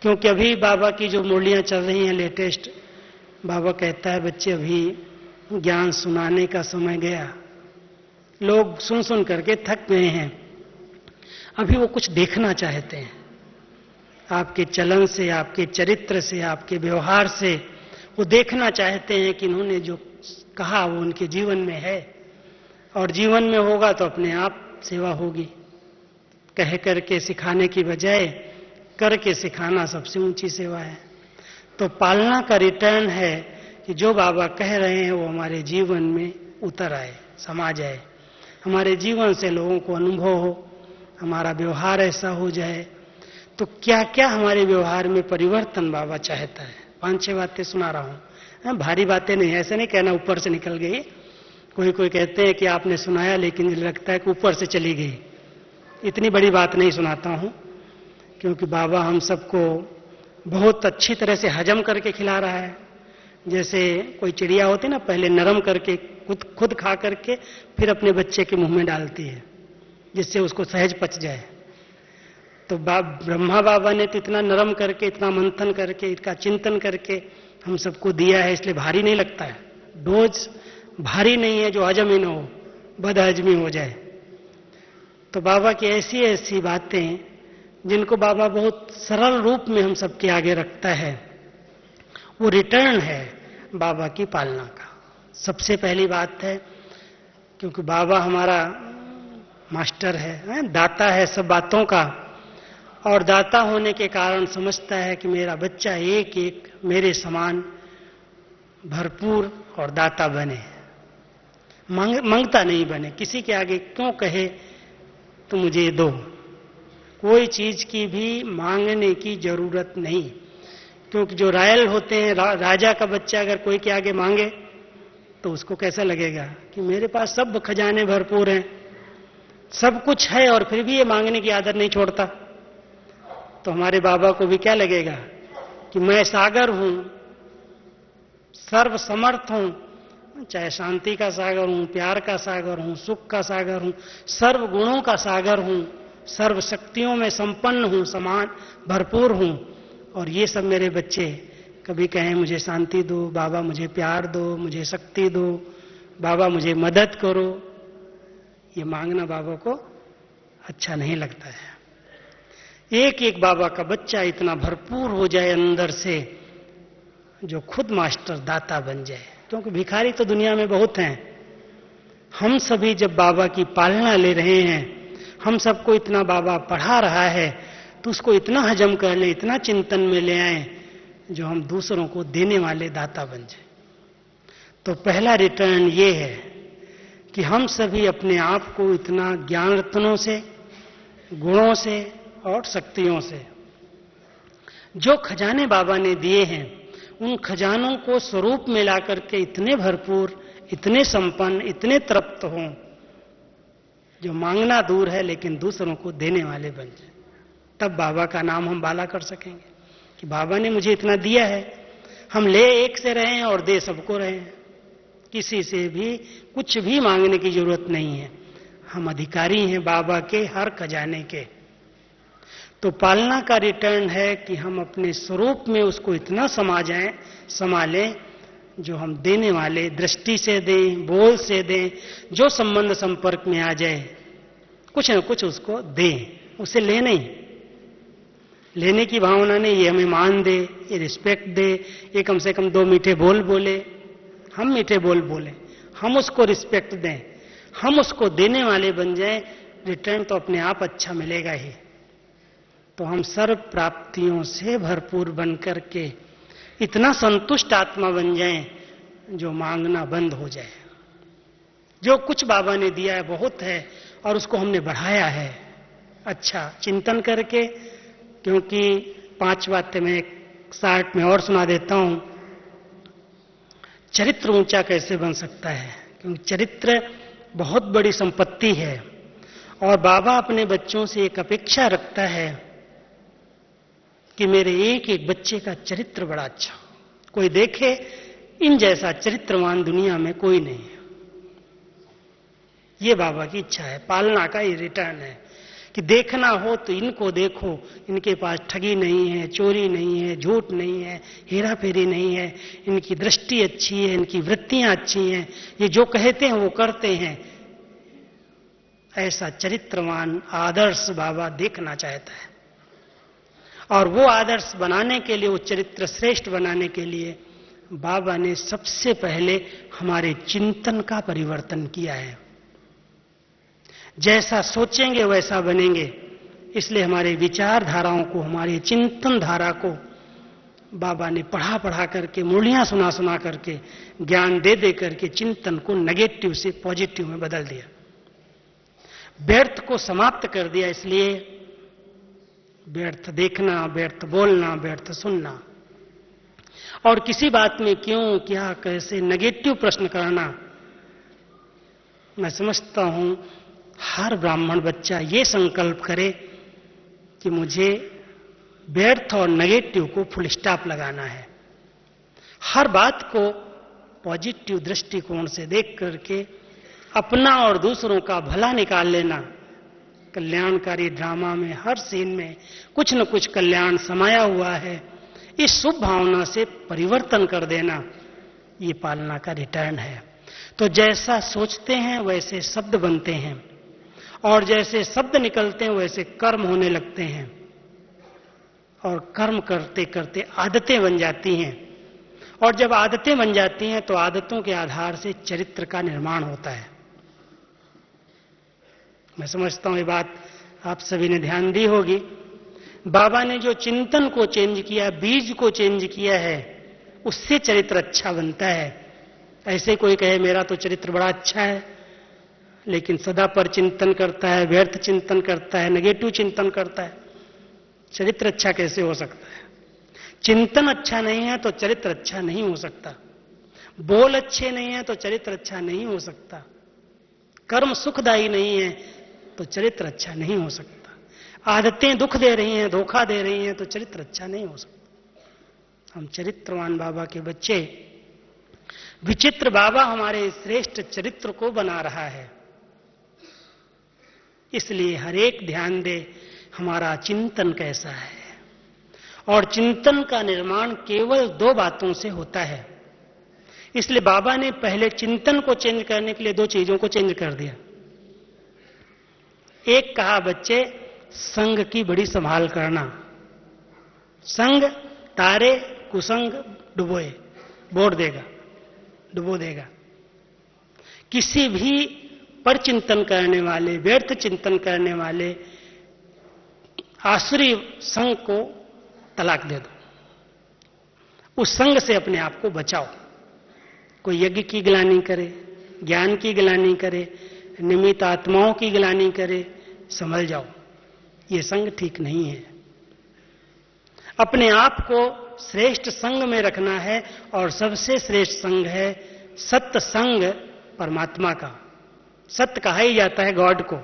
क्योंकि अभी बाबा की जो मुरलियां चल रही हैं लेटेस्ट, बाबा कहता है बच्चे अभी ज्ञान सुनाने का समय गया, लोग सुन सुन करके थक गए हैं, अभी वो कुछ देखना चाहते हैं। आपके चलन से, आपके चरित्र से, आपके व्यवहार से वो देखना चाहते हैं कि इन्होंने जो कहा वो उनके जीवन में है, और जीवन में होगा तो अपने आप सेवा होगी। कह करके सिखाने की बजाय करके सिखाना सबसे ऊंची सेवा है। तो पालना का रिटर्न है कि जो बाबा कह रहे हैं वो हमारे जीवन में उतर आए, समा जाए, हमारे जीवन से लोगों को अनुभव हो, हमारा व्यवहार ऐसा हो जाए। तो क्या क्या हमारे व्यवहार में परिवर्तन बाबा चाहता है। 5-6 बातें सुना रहा हूं, भारी बातें नहीं, ऐसे नहीं कहना ऊपर से निकल गई। कोई कोई कहते हैं कि आपने सुनाया लेकिन लगता है कि ऊपर से चली गई। इतनी बड़ी बात नहीं सुनाता हूं, क्योंकि बाबा हम सबको बहुत अच्छी तरह से हजम करके खिला रहा है। जैसे कोई चिड़िया होती ना, पहले नरम करके खुद खा करके फिर अपने बच्चे के मुंह में डालती है, जिससे उसको सहज पच जाए। तो ब्रह्मा बाबा ने तो इतना नरम करके, इतना मंथन करके, इसका चिंतन करके हम सबको दिया है, इसलिए भारी नहीं लगता है। डोज भारी नहीं है जो हजम ही न हो, बदहजमी हो जाए। तो बाबा की ऐसी ऐसी बातें जिनको बाबा बहुत सरल रूप में हम सबके आगे रखता है, वो रिटर्न है बाबा की पालना का। सबसे पहली बात है, क्योंकि बाबा हमारा मास्टर है, दाता है सब बातों का, और दाता होने के कारण समझता है कि मेरा बच्चा एक एक मेरे समान भरपूर और दाता बने, मांगता नहीं बने। किसी के आगे क्यों कहे तो मुझे दो, कोई चीज की भी मांगने की जरूरत नहीं। क्योंकि जो रॉयल होते हैं, राजा का बच्चा अगर कोई के आगे मांगे तो उसको कैसा लगेगा कि मेरे पास सब खजाने भरपूर हैं, सब कुछ है और फिर भी ये मांगने की आदत नहीं छोड़ता। तो हमारे बाबा को भी क्या लगेगा कि मैं सागर हूं, सर्वसमर्थ हूं, चाहे शांति का सागर हूं, प्यार का सागर हूं, सुख का सागर हूं, सर्व गुणों का सागर हूं, सर्व शक्तियों में संपन्न हूं, समान भरपूर हूं। और ये सब मेरे बच्चे कभी कहें मुझे शांति दो, बाबा मुझे प्यार दो, मुझे शक्ति दो, बाबा मुझे मदद करो, ये मांगना बाबा को अच्छा नहीं लगता है। एक एक बाबा का बच्चा इतना भरपूर हो जाए अंदर से, जो खुद मास्टर दाता बन जाए। क्योंकि भिखारी तो दुनिया में बहुत हैं। हम सभी जब बाबा की पालना ले रहे हैं, हम सबको इतना बाबा पढ़ा रहा है, तो उसको इतना हजम कर ले, इतना चिंतन में ले आए, जो हम दूसरों को देने वाले दाता बन जाए। तो पहला रिटर्न ये है कि हम सभी अपने आप को इतना ज्ञान रत्नों से, गुणों से और शक्तियों से, जो खजाने बाबा ने दिए हैं, उन खजानों को स्वरूप में ला करके इतने भरपूर, इतने संपन्न, इतने तृप्त हों, जो मांगना दूर है लेकिन दूसरों को देने वाले बन जाए। तब बाबा का नाम हम बाला कर सकेंगे कि बाबा ने मुझे इतना दिया है। हम ले एक से रहे हैं और दे सबको रहे हैं। किसी से भी कुछ भी मांगने की जरूरत नहीं है। हम अधिकारी हैं बाबा के हर खजाने के। तो पालना का रिटर्न है कि हम अपने स्वरूप में उसको इतना संभालें, जो हम देने वाले दृष्टि से दें, बोल से दें, जो संबंध संपर्क में आ जाए कुछ न कुछ उसको दें, उसे ले नहीं। लेने की भावना नहीं, ये हमें मान दे, ये रिस्पेक्ट दे, ये कम से कम 2 मीठे बोल बोले, हम मीठे बोल बोले, हम उसको रिस्पेक्ट दें, हम उसको देने वाले बन जाएं, रिटर्न तो अपने आप अच्छा मिलेगा ही। तो हम सर्व प्राप्तियों से भरपूर बन करके इतना संतुष्ट आत्मा बन जाएं, जो मांगना बंद हो जाए। जो कुछ बाबा ने दिया है बहुत है और उसको हमने बढ़ाया है। अच्छा चिंतन करके, क्योंकि 5 बातें मैं 60 में और सुना देता हूं। चरित्र ऊंचा कैसे बन सकता है, क्योंकि चरित्र बहुत बड़ी संपत्ति है और बाबा अपने बच्चों से एक अपेक्षा रखता है कि मेरे एक एक बच्चे का चरित्र बड़ा अच्छा, कोई देखे इन जैसा चरित्रवान दुनिया में कोई नहीं है। ये बाबा की इच्छा है, पालना का ये रिटर्न है कि देखना हो तो इनको देखो, इनके पास ठगी नहीं है, चोरी नहीं है, झूठ नहीं है, हेरा फेरी नहीं है, इनकी दृष्टि अच्छी है, इनकी वृत्तियां अच्छी हैं, ये जो कहते हैं वो करते हैं। ऐसा चरित्रवान आदर्श बाबा देखना चाहता है। और वो आदर्श बनाने के लिए, वो चरित्र श्रेष्ठ बनाने के लिए बाबा ने सबसे पहले हमारे चिंतन का परिवर्तन किया है। जैसा सोचेंगे वैसा बनेंगे, इसलिए हमारे विचारधाराओं को, हमारी चिंतन धारा को बाबा ने पढ़ा पढ़ा करके, मुरलियां सुना सुना करके, ज्ञान दे दे करके चिंतन को नेगेटिव से पॉजिटिव में बदल दिया, व्यर्थ को समाप्त कर दिया। इसलिए व्यर्थ देखना, व्यर्थ बोलना, व्यर्थ सुनना और किसी बात में क्यों, क्या, कैसे नेगेटिव प्रश्न करना, मैं समझता हूं हर ब्राह्मण बच्चा ये संकल्प करे कि मुझे व्यर्थ और नेगेटिव को फुल स्टॉप लगाना है। हर बात को पॉजिटिव दृष्टिकोण से देख करके अपना और दूसरों का भला निकाल लेना। कल्याणकारी ड्रामा में हर सीन में कुछ न कुछ कल्याण समाया हुआ है, इस शुभ भावना से परिवर्तन कर देना, ये पालना का रिटर्न है। तो जैसा सोचते हैं वैसे शब्द बनते हैं और जैसे शब्द निकलते हैं वैसे कर्म होने लगते हैं और कर्म करते करते आदतें बन जाती हैं और जब आदतें बन जाती हैं तो आदतों के आधार से चरित्र का निर्माण होता है। मैं समझता हूं ये बात आप सभी ने ध्यान दी होगी। बाबा ने जो चिंतन को चेंज किया, बीज को चेंज किया है, उससे चरित्र अच्छा बनता है। ऐसे कोई कहे मेरा तो चरित्र बड़ा अच्छा है, लेकिन सदा पर चिंतन करता है, व्यर्थ चिंतन करता है, नेगेटिव चिंतन करता है, चरित्र अच्छा कैसे हो सकता है? चिंतन अच्छा नहीं है तो चरित्र अच्छा नहीं हो सकता। बोल अच्छे नहीं है तो चरित्र अच्छा नहीं हो सकता। कर्म सुखदायी नहीं है तो चरित्र अच्छा नहीं हो सकता। आदतें दुख दे रही हैं, धोखा दे रही हैं तो चरित्र अच्छा नहीं हो सकता। हम चरित्रवान बाबा के बच्चे, विचित्र बाबा हमारे श्रेष्ठ चरित्र को बना रहा है। इसलिए हर एक ध्यान दे हमारा चिंतन कैसा है। और चिंतन का निर्माण केवल दो बातों से होता है। इसलिए बाबा ने पहले चिंतन को चेंज करने के लिए दो चीजों को चेंज कर दिया। एक कहा, बच्चे संग की बड़ी संभाल करना। संग तारे कुसंग डुबोए, बोड़ देगा, डुबो देगा। किसी भी पर चिंतन करने वाले, व्यर्थ चिंतन करने वाले आसुरी संग को तलाक दे दो। उस संग से अपने आप को बचाओ। कोई यज्ञ की गिलानी करे, ज्ञान की गिलानी करे, निमित्त आत्माओं की गिलानी करे, संभल जाओ। ये संग ठीक नहीं है। अपने आप को श्रेष्ठ संग में रखना है और सबसे श्रेष्ठ संग है सत्य संग परमात्मा का। सत्य कहा ही जाता है गॉड को।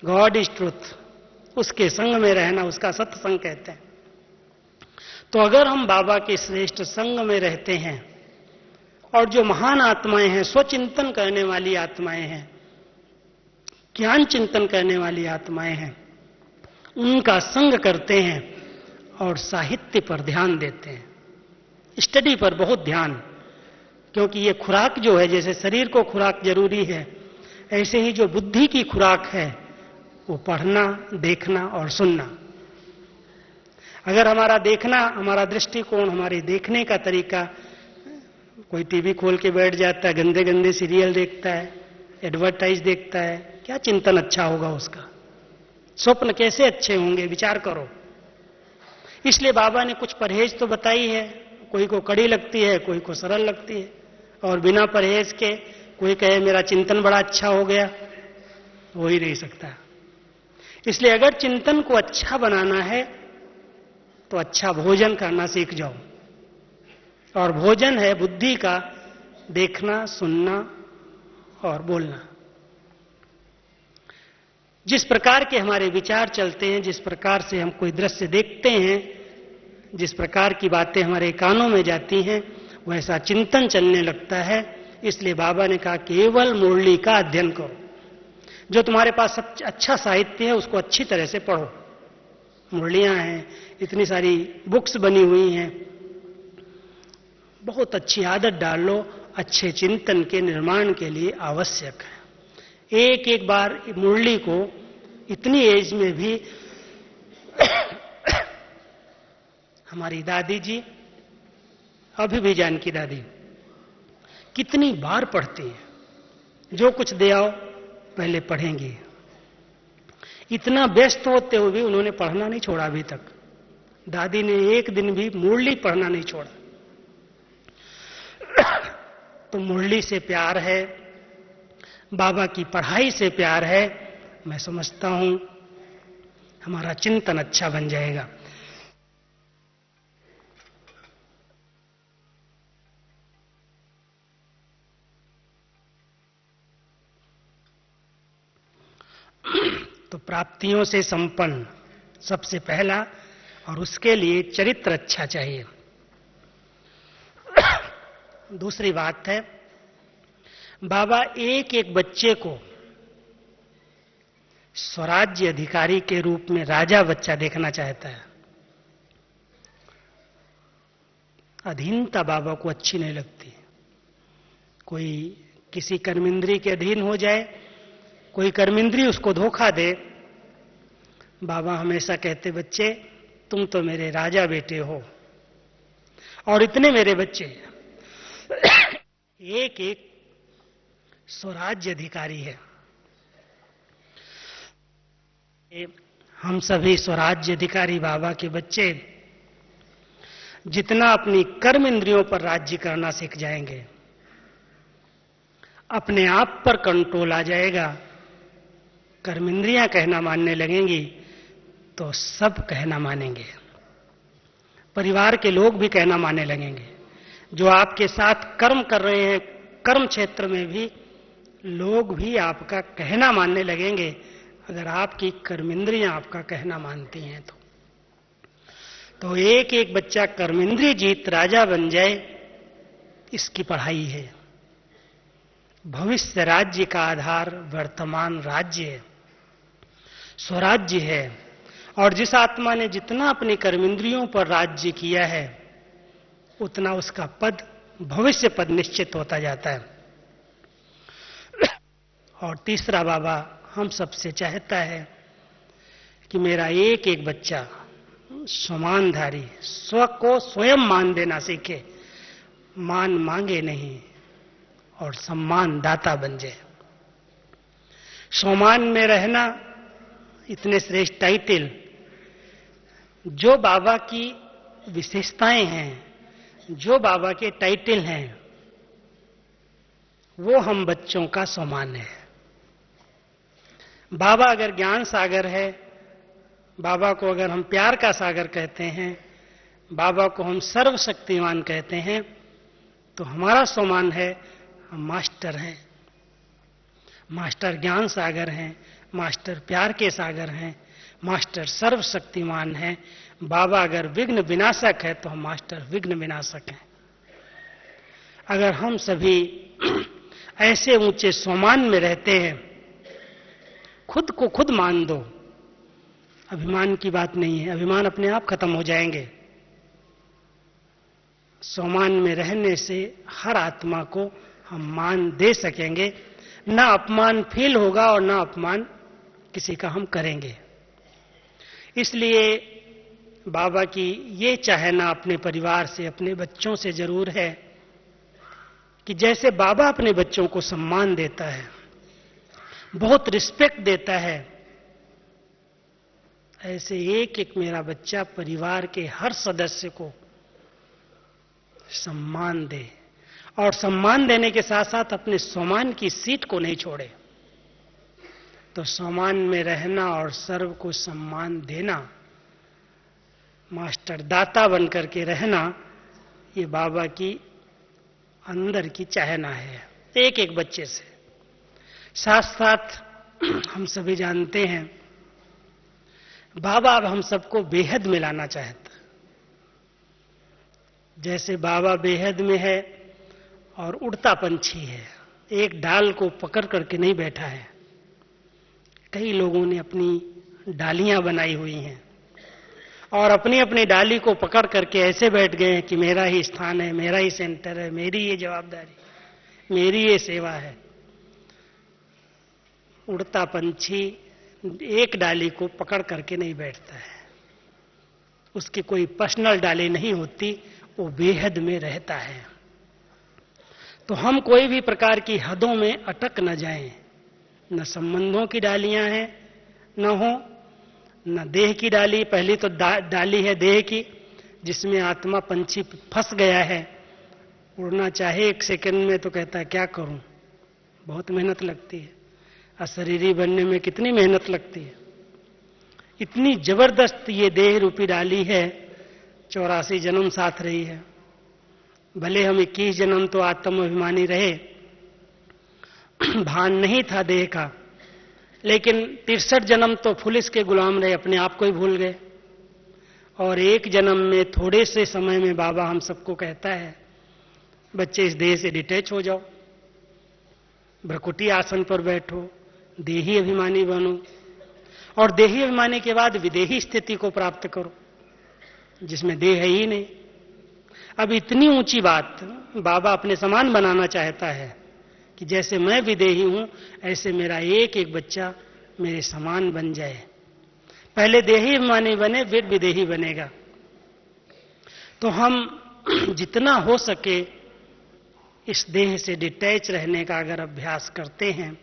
God is truth. उसके संग में रहना, उसका सत्संग कहते हैं। तो अगर हम बाबा के श्रेष्ठ संग में रहते हैं और जो महान आत्माएं हैं, स्वचिंतन करने वाली आत्माएं हैं, ज्ञान चिंतन करने वाली आत्माएं हैं, उनका संग करते हैं और साहित्य पर ध्यान देते हैं, स्टडी पर बहुत ध्यान। क्योंकि ये खुराक जो है, जैसे शरीर को खुराक जरूरी है, ऐसे ही जो बुद्धि की खुराक है वो पढ़ना, देखना और सुनना। अगर हमारा देखना, हमारा दृष्टिकोण, हमारे देखने का तरीका, कोई टीवी खोल के बैठ जाता है, गंदे गंदे सीरियल देखता है, एडवर्टाइज देखता है, क्या चिंतन अच्छा होगा उसका? स्वप्न कैसे अच्छे होंगे? विचार करो। इसलिए बाबा ने कुछ परहेज तो बताई है। कोई को कड़ी लगती है, कोई को सरल लगती है। और बिना परहेज के कोई कहे मेरा चिंतन बड़ा अच्छा हो गया, हो ही नहीं सकता। इसलिए अगर चिंतन को अच्छा बनाना है तो अच्छा भोजन करना सीख जाओ। और भोजन है बुद्धि का देखना, सुनना और बोलना। जिस प्रकार के हमारे विचार चलते हैं, जिस प्रकार से हम कोई दृश्य देखते हैं, जिस प्रकार की बातें हमारे कानों में जाती हैं, वैसा चिंतन चलने लगता है। इसलिए बाबा ने कहा केवल मुरली का अध्ययन करो। जो तुम्हारे पास अच्छा साहित्य है उसको अच्छी तरह से पढ़ो। मुरलियां हैं, इतनी सारी बुक्स बनी हुई हैं, बहुत अच्छी आदत डाल लो, अच्छे चिंतन के निर्माण के लिए आवश्यक है। एक एक बार मुरली को इतनी एज में भी हमारी दादी जी, अभी भी जानकी दादी, कितनी बार पढ़ती हैं। जो कुछ दे आओ पहले पढ़ेंगी। इतना व्यस्त होते हुए भी उन्होंने पढ़ना नहीं छोड़ा अभी तक। दादी ने एक दिन भी मुरली पढ़ना नहीं छोड़ा। तो मुरली से प्यार है, बाबा की पढ़ाई से प्यार है। मैं समझता हूं हमारा चिंतन अच्छा बन जाएगा। तो प्राप्तियों से संपन्न सबसे पहला, और उसके लिए चरित्र अच्छा चाहिए। दूसरी बात है, बाबा एक एक बच्चे को स्वराज्य अधिकारी के रूप में राजा बच्चा देखना चाहता है। अधीनता बाबा को अच्छी नहीं लगती। कोई किसी कर्मेंद्री के अधीन हो जाए, कोई कर्मेंद्री उसको धोखा दे, बाबा हमेशा कहते बच्चे तुम तो मेरे राजा बेटे हो और इतने मेरे बच्चे एक एक स्वराज्य अधिकारी है। हम सभी स्वराज्य अधिकारी बाबा के बच्चे जितना अपनी कर्म इंद्रियों पर राज्य करना सीख जाएंगे, अपने आप पर कंट्रोल आ जाएगा, कर्मेंद्रियां कहना मानने लगेंगी, तो सब कहना मानेंगे। परिवार के लोग भी कहना मानने लगेंगे। जो आपके साथ कर्म कर रहे हैं, कर्म क्षेत्र में भी लोग भी आपका कहना मानने लगेंगे, अगर आपकी कर्मेंद्रियां आपका कहना मानती हैं तो एक एक बच्चा कर्मेंद्रिय जीत राजा बन जाए, इसकी पढ़ाई है। भविष्य राज्य का आधार वर्तमान राज्य है, स्वराज्य है। और जिस आत्मा ने जितना अपनी कर्मेंद्रियों पर राज्य किया है, उतना उसका पद, भविष्य पद निश्चित होता जाता है। और तीसरा बाबा हम सबसे चाहता है कि मेरा एक एक बच्चा स्वमानधारी, स्व को स्वयं मान देना सीखे, मान मांगे नहीं और सम्मान दाता बन जाए। स्वमान में रहना, इतने श्रेष्ठ टाइटल, जो बाबा की विशेषताएं हैं, जो बाबा के टाइटल हैं, वो हम बच्चों का सम्मान है। बाबा अगर ज्ञान सागर है, बाबा को अगर हम प्यार का सागर कहते हैं, बाबा को हम सर्वशक्तिमान कहते हैं, तो हमारा सम्मान है हम मास्टर हैं। मास्टर ज्ञान सागर हैं, मास्टर प्यार के सागर हैं, मास्टर सर्वशक्तिमान हैं। बाबा अगर विघ्न विनाशक है तो हम मास्टर विघ्न विनाशक हैं। अगर हम सभी ऐसे ऊंचे सम्मान में रहते हैं, खुद को खुद मान दो, अभिमान की बात नहीं है, अभिमान अपने आप खत्म हो जाएंगे। सम्मान में रहने से हर आत्मा को हम मान दे सकेंगे, ना अपमान फील होगा और ना अपमान किसी का हम करेंगे। इसलिए बाबा की ये चाहना अपने परिवार से, अपने बच्चों से जरूर है कि जैसे बाबा अपने बच्चों को सम्मान देता है, बहुत रिस्पेक्ट देता है, ऐसे एक एक मेरा बच्चा परिवार के हर सदस्य को सम्मान दे, और सम्मान देने के साथ साथ अपने सम्मान की सीट को नहीं छोड़े। तो सम्मान में रहना और सर्व को सम्मान देना, मास्टर दाता बनकर के रहना, ये बाबा की अंदर की चाहना है एक एक बच्चे से। साथ साथ हम सभी जानते हैं बाबा अब हम सबको बेहद में लाना चाहता। जैसे बाबा बेहद में है और उड़ता पंछी है, एक डाल को पकड़ करके नहीं बैठा है। कई लोगों ने अपनी डालियां बनाई हुई हैं और अपनी अपनी डाली को पकड़ करके ऐसे बैठ गए हैं कि मेरा ही स्थान है, मेरा ही सेंटर है, मेरी ये जवाबदारी, मेरी ये सेवा है। उड़ता पंछी एक डाली को पकड़ करके नहीं बैठता है, उसकी कोई पर्सनल डाली नहीं होती, वो बेहद में रहता है। तो हम कोई भी प्रकार की हदों में अटक न जाएं, न संबंधों की डालियां हैं न हो, न देह की डाली। पहली तो डाली है देह की, जिसमें आत्मा पंछी फंस गया है, उड़ना चाहे एक सेकंड में तो कहता है क्या करूं, बहुत मेहनत लगती है। अशरीरी बनने में कितनी मेहनत लगती है। इतनी जबरदस्त ये देह रूपी डाली है, 84 जन्म साथ रही है। भले हम 21 जन्म तो आत्म अभिमानी रहे, भान नहीं था देह का, लेकिन 63 जन्म तो पुलिस के गुलाम रहे, अपने आप को ही भूल गए। और एक जन्म में थोड़े से समय में बाबा हम सबको कहता है बच्चे इस देह से डिटैच हो जाओ, भ्रकुटी आसन पर बैठो, देही अभिमानी बनो, और देही अभिमानी के बाद विदेही स्थिति को प्राप्त करो जिसमें देह है ही नहीं। अब इतनी ऊंची बात बाबा अपने समान बनाना चाहता है कि जैसे मैं विदेही हूं, ऐसे मेरा एक एक बच्चा मेरे समान बन जाए। पहले देही अभिमानी बने, फिर विदेही बनेगा। तो हम जितना हो सके इस देह से डिटैच रहने का अगर अभ्यास करते हैं,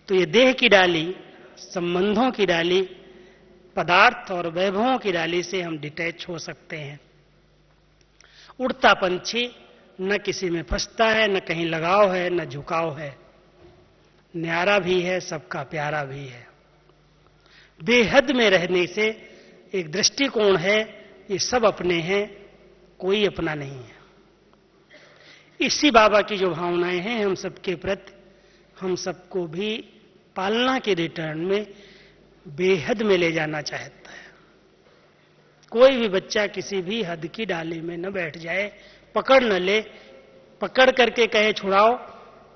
तो ये देह की डाली, संबंधों की डाली, पदार्थ और वैभवों की डाली से हम डिटैच हो सकते हैं। उड़ता पंछी न किसी में फंसता है, न कहीं लगाव है, न झुकाव है, न्यारा भी है, सबका प्यारा भी है। बेहद में रहने से एक दृष्टिकोण है, ये सब अपने हैं, कोई अपना नहीं है। इसी बाबा की जो भावनाएं हैं हम सबके प्रति, हम सबको भी पालना के रिटर्न में बेहद में ले जाना चाहता है। कोई भी बच्चा किसी भी हद की डाली में न बैठ जाए, पकड़ न ले, पकड़ करके कहे छुड़ाओ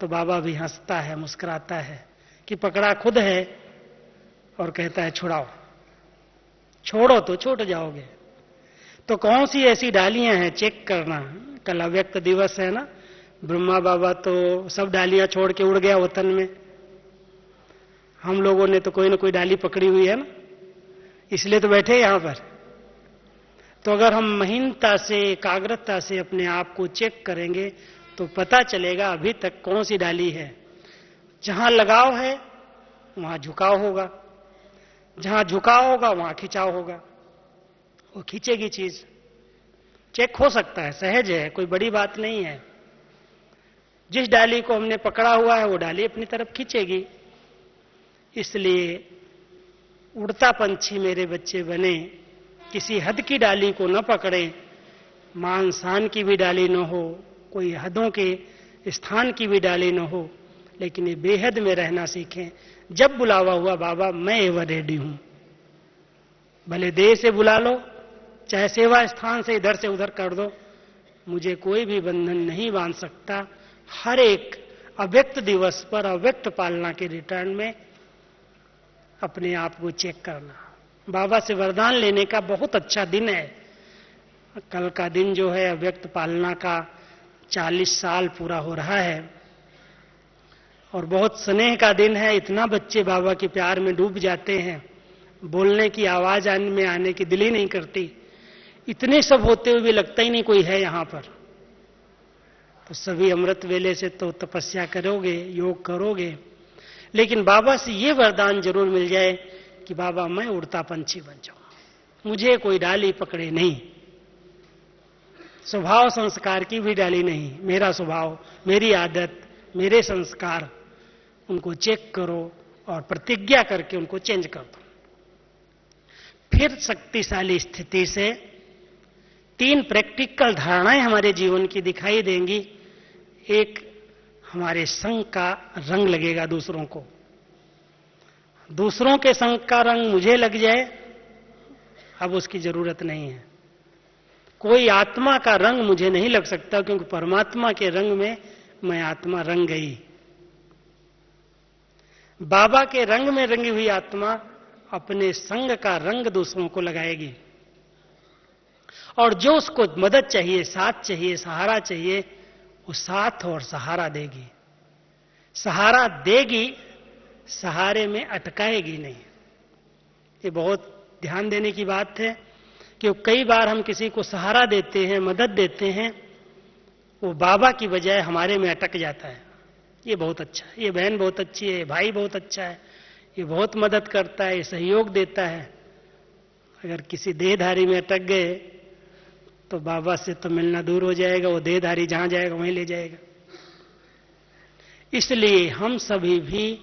तो बाबा भी हंसता है, मुस्कुराता है कि पकड़ा खुद है और कहता है छुड़ाओ, छोड़ो तो छूट जाओगे। तो कौन सी ऐसी डालियां हैं चेक करना। कल अव्यक्त दिवस है ना, ब्रह्मा बाबा तो सब डालियां छोड़ के उड़ गया वतन में, हम लोगों ने तो कोई ना कोई डाली पकड़ी हुई है ना, इसलिए तो बैठे यहां पर। तो अगर हम महीनता से, एकाग्रता से अपने आप को चेक करेंगे तो पता चलेगा अभी तक कौन सी डाली है। जहां लगाव है वहां झुकाव होगा, जहां झुकाव होगा वहां खिंचाव होगा, वो खींचेगी चीज। चेक हो सकता है, सहज है, कोई बड़ी बात नहीं है। जिस डाली को हमने पकड़ा हुआ है वो डाली अपनी तरफ खींचेगी। इसलिए उड़ता पंछी मेरे बच्चे बने, किसी हद की डाली को न पकड़े, मान शान की भी डाली न हो, कोई हदों के स्थान की भी डाली न हो, लेकिन ये बेहद में रहना सीखें। जब बुलावा हुआ बाबा मैं एवर रेडी हूं, भले देह से बुला लो, चाहे सेवा स्थान से इधर से उधर कर दो, मुझे कोई भी बंधन नहीं बांध सकता। हर एक अव्यक्त दिवस पर अव्यक्त पालना के रिटर्न में अपने आप को चेक करना। बाबा से वरदान लेने का बहुत अच्छा दिन है। कल का दिन जो है अव्यक्त पालना का 40 साल पूरा हो रहा है और बहुत स्नेह का दिन है। इतना बच्चे बाबा के प्यार में डूब जाते हैं, बोलने की आवाज में आने की दिल ही नहीं करती। इतने सब होते हुए भी लगता ही नहीं कोई है यहां पर। तो सभी अमृत वेले से तो तपस्या करोगे, योग करोगे, लेकिन बाबा से ये वरदान जरूर मिल जाए कि बाबा मैं उड़ता पंछी बन जाऊं, मुझे कोई डाली पकड़े नहीं, स्वभाव संस्कार की भी डाली नहीं, मेरा स्वभाव, मेरी आदत, मेरे संस्कार, उनको चेक करो और प्रतिज्ञा करके उनको चेंज कर दो। फिर शक्तिशाली स्थिति से 3 प्रैक्टिकल धारणाएं हमारे जीवन की दिखाई देंगी। एक, हमारे संग का रंग लगेगा दूसरों को। दूसरों के संग का रंग मुझे लग जाए, अब उसकी जरूरत नहीं है। कोई आत्मा का रंग मुझे नहीं लग सकता, क्योंकि परमात्मा के रंग में मैं आत्मा रंग गई। बाबा के रंग में रंगी हुई आत्मा अपने संग का रंग दूसरों को लगाएगी, और जो उसको मदद चाहिए, साथ चाहिए, सहारा चाहिए, वो साथ और सहारा देगी। सहारा देगी, सहारे में अटकाएगी नहीं। ये बहुत ध्यान देने की बात है कि कई बार हम किसी को सहारा देते हैं, मदद देते हैं, वो बाबा की बजाय हमारे में अटक जाता है। ये बहुत अच्छा है, ये बहन बहुत अच्छी है, भाई बहुत अच्छा है, ये बहुत मदद करता है, ये सहयोग देता है। अगर किसी देहधारी में अटक गए तो बाबा से तो मिलना दूर हो जाएगा, वो देहधारी जहां जाएगा वहीं ले जाएगा। इसलिए हम सभी भी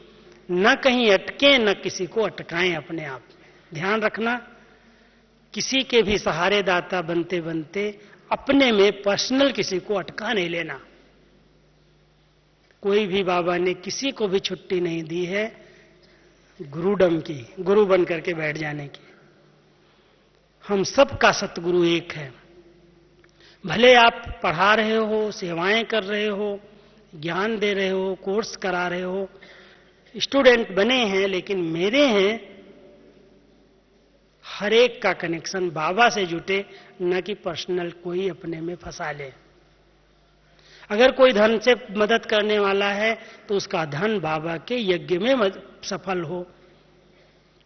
न कहीं अटके, न किसी को अटकाएं अपने आप में। ध्यान रखना, किसी के भी सहारे दाता बनते बनते अपने में पर्सनल किसी को अटका नहीं लेना। कोई भी बाबा ने किसी को भी छुट्टी नहीं दी है गुरुडम की, गुरु बन करके बैठ जाने की। हम सबका सतगुरु एक है। भले आप पढ़ा रहे हो, सेवाएं कर रहे हो, ज्ञान दे रहे हो, कोर्स करा रहे हो, स्टूडेंट बने हैं, लेकिन मेरे हैं। हर एक का कनेक्शन बाबा से जुटे, न कि पर्सनल कोई अपने में फंसा ले। अगर कोई धन से मदद करने वाला है तो उसका धन बाबा के यज्ञ में सफल हो,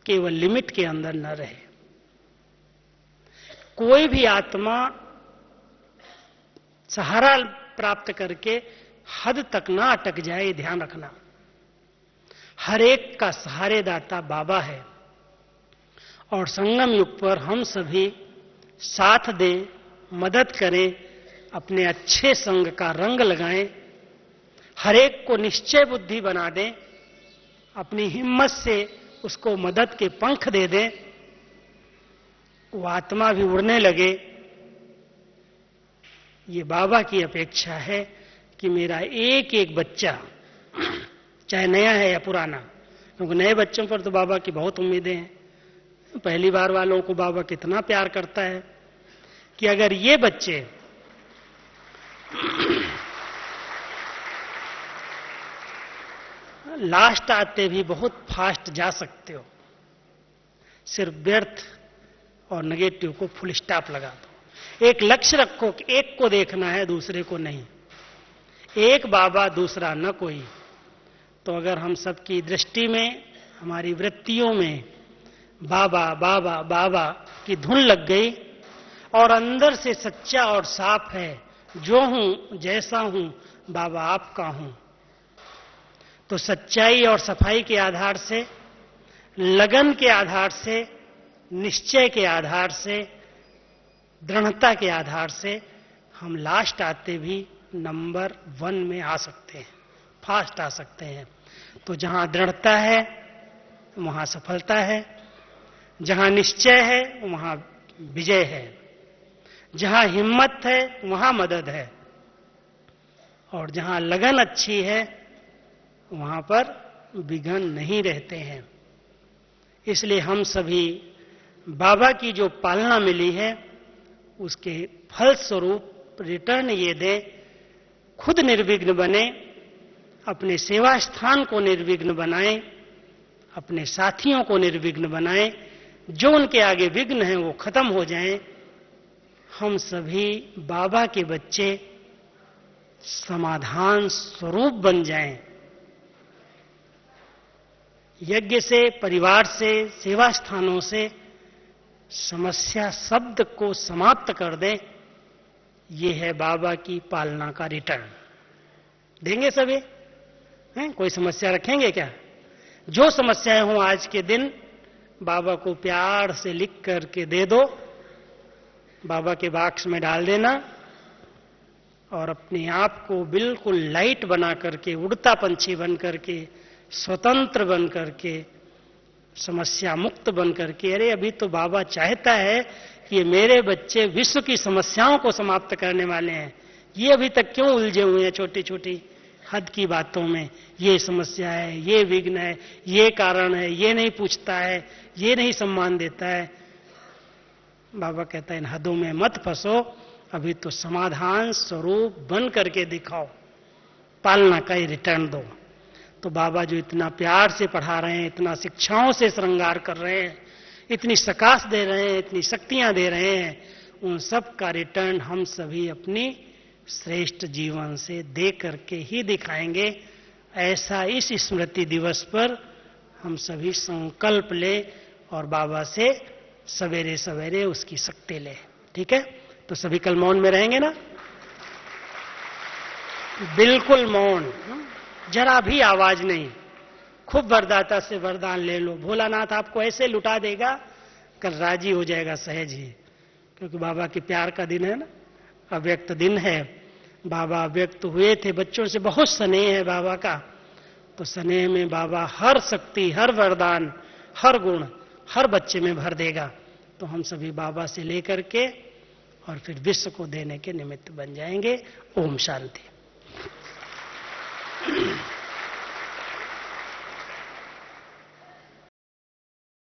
केवल लिमिट के अंदर न रहे। कोई भी आत्मा सहारा प्राप्त करके हद तक ना अटक जाए, ध्यान रखना। हर एक का सहारेदाता बाबा है, और संगम युग पर हम सभी साथ दें, मदद करें, अपने अच्छे संग का रंग लगाएं, हर एक को निश्चय बुद्धि बना दें, अपनी हिम्मत से उसको मदद के पंख दे दें, वो आत्मा भी उड़ने लगे। ये बाबा की अपेक्षा है कि मेरा एक एक बच्चा, चाहे नया है या पुराना, क्योंकि नए बच्चों पर तो बाबा की बहुत उम्मीदें हैं। पहली बार वालों को बाबा कितना प्यार करता है कि अगर ये बच्चे लास्ट आते भी बहुत फास्ट जा सकते हो, सिर्फ व्यर्थ और नेगेटिव को फुल स्टॉप लगा दो। एक लक्ष्य रखो कि एक को देखना है, दूसरे को नहीं। एक बाबा, दूसरा न कोई। तो अगर हम सबकी दृष्टि में, हमारी वृत्तियों में बाबा बाबा बाबा की धुन लग गई और अंदर से सच्चा और साफ है, जो हूं जैसा हूं बाबा आपका हूं, तो सच्चाई और सफाई के आधार से, लगन के आधार से, निश्चय के आधार से, दृढ़ता के आधार से हम लास्ट आते भी नंबर 1 में आ सकते हैं, फास्ट आ सकते हैं। तो जहां दृढ़ता है वहां सफलता है, जहां निश्चय है वहां विजय है, जहां हिम्मत है वहां मदद है, और जहां लगन अच्छी है वहां पर विघ्न नहीं रहते हैं। इसलिए हम सभी बाबा की जो पालना मिली है उसके फल स्वरूप रिटर्न ये दें, खुद निर्विघ्न बने, अपने सेवा स्थान को निर्विघ्न बनाएं, अपने साथियों को निर्विघ्न बनाएं, जो उनके आगे विघ्न हैं वो खत्म हो जाएं। हम सभी बाबा के बच्चे समाधान स्वरूप बन जाएं। यज्ञ से, परिवार से, सेवा स्थानों से समस्या शब्द को समाप्त कर दें। ये है बाबा की पालना का रिटर्न। देंगे सभी? हैं? कोई समस्या रखेंगे क्या? जो समस्याएं हों आज के दिन बाबा को प्यार से लिख करके दे दो, बाबा के बॉक्स में डाल देना और अपने आप को बिल्कुल लाइट बना करके, उड़ता पंछी बन करके, स्वतंत्र बन करके, समस्या मुक्त बन करके, अरे अभी तो बाबा चाहता है कि ये मेरे बच्चे विश्व की समस्याओं को समाप्त करने वाले हैं, ये अभी तक क्यों उलझे हुए हैं छोटी छोटी हद की बातों में। ये समस्या है, ये विघ्न है, ये कारण है, ये नहीं पूछता है, ये नहीं सम्मान देता है। बाबा कहता है इन हदों में मत फंसो, अभी तो समाधान स्वरूप बन करके दिखाओ, पालना का ही रिटर्न दो। तो बाबा जो इतना प्यार से पढ़ा रहे हैं, इतना शिक्षाओं से श्रृंगार कर रहे हैं, इतनी सकाश दे रहे हैं, इतनी शक्तियां दे रहे हैं, उन सब का रिटर्न हम सभी अपनी श्रेष्ठ जीवन से दे करके ही दिखाएंगे। ऐसा इस स्मृति दिवस पर हम सभी संकल्प ले और बाबा से सवेरे सवेरे उसकी शक्ति ले। ठीक है? तो सभी कल मौन में रहेंगे ना? बिल्कुल मौन, जरा भी आवाज नहीं। खूब वरदाता से वरदान ले लो, भोलानाथ आपको ऐसे लुटा देगा, कल राजी हो जाएगा सहज ही, क्योंकि बाबा के प्यार का दिन है ना, अव्यक्त दिन है। बाबा व्यक्त हुए थे, बच्चों से बहुत स्नेह है बाबा का, तो स्नेह में बाबा हर शक्ति, हर वरदान, हर गुण हर बच्चे में भर देगा। तो हम सभी बाबा से लेकर के और फिर विश्व को देने के निमित्त बन जाएंगे। ओम शांति।